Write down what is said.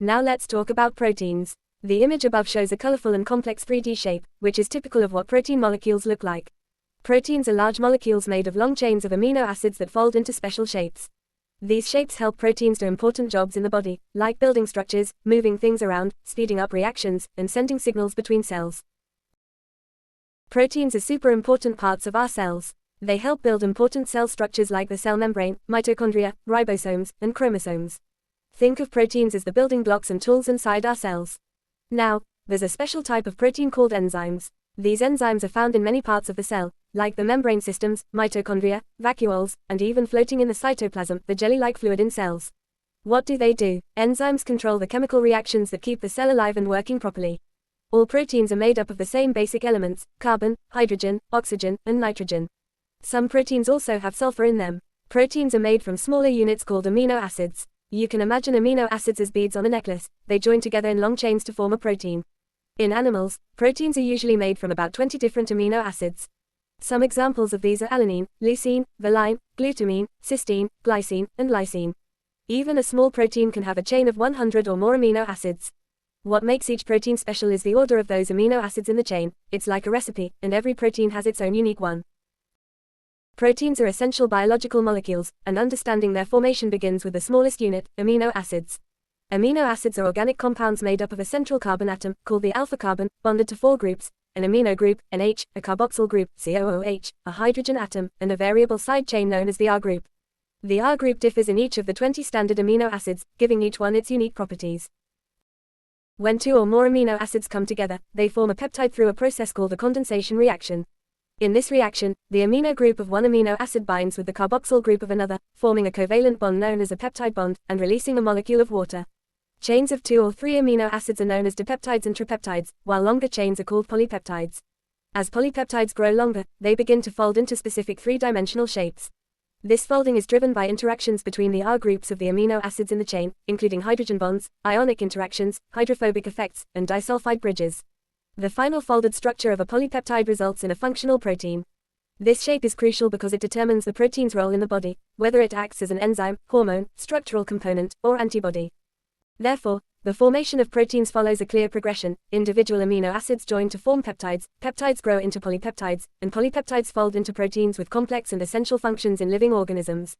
Now let's talk about proteins. The image above shows a colorful and complex 3D shape, which is typical of what protein molecules look like. Proteins are large molecules made of long chains of amino acids that fold into special shapes. These shapes help proteins do important jobs in the body, like building structures, moving things around, speeding up reactions, and sending signals between cells. Proteins are super important parts of our cells. They help build important cell structures like the cell membrane, mitochondria, ribosomes, and chromosomes. Think of proteins as the building blocks and tools inside our cells. Now, there's a special type of protein called enzymes. These enzymes are found in many parts of the cell, like the membrane systems, mitochondria, vacuoles, and even floating in the cytoplasm, the jelly-like fluid in cells. What do? Enzymes control the chemical reactions that keep the cell alive and working properly. All proteins are made up of the same basic elements: carbon, hydrogen, oxygen, and nitrogen. Some proteins also have sulfur in them. Proteins are made from smaller units called amino acids. You can imagine amino acids as beads on a necklace. They join together in long chains to form a protein. In animals, proteins are usually made from about 20 different amino acids. Some examples of these are alanine, leucine, valine, glutamine, cysteine, glycine, and lysine. Even a small protein can have a chain of 100 or more amino acids. What makes each protein special is the order of those amino acids in the chain. It's like a recipe, and every protein has its own unique one. Proteins are essential biological molecules, and understanding their formation begins with the smallest unit, amino acids. Amino acids are organic compounds made up of a central carbon atom, called the alpha carbon, bonded to 4 groups, an amino group, NH, a carboxyl group, COOH, a hydrogen atom, and a variable side chain known as the R group. The R group differs in each of the 20 standard amino acids, giving each one its unique properties. When 2 or more amino acids come together, they form a peptide through a process called a condensation reaction. In this reaction, the amino group of one amino acid binds with the carboxyl group of another, forming a covalent bond known as a peptide bond, and releasing a molecule of water. Chains of 2 or 3 amino acids are known as dipeptides and tripeptides, while longer chains are called polypeptides. As polypeptides grow longer, they begin to fold into specific 3-dimensional shapes. This folding is driven by interactions between the R groups of the amino acids in the chain, including hydrogen bonds, ionic interactions, hydrophobic effects, and disulfide bridges. The final folded structure of a polypeptide results in a functional protein. This shape is crucial because it determines the protein's role in the body, whether it acts as an enzyme, hormone, structural component, or antibody. Therefore, the formation of proteins follows a clear progression. Individual amino acids join to form peptides, peptides grow into polypeptides, and polypeptides fold into proteins with complex and essential functions in living organisms.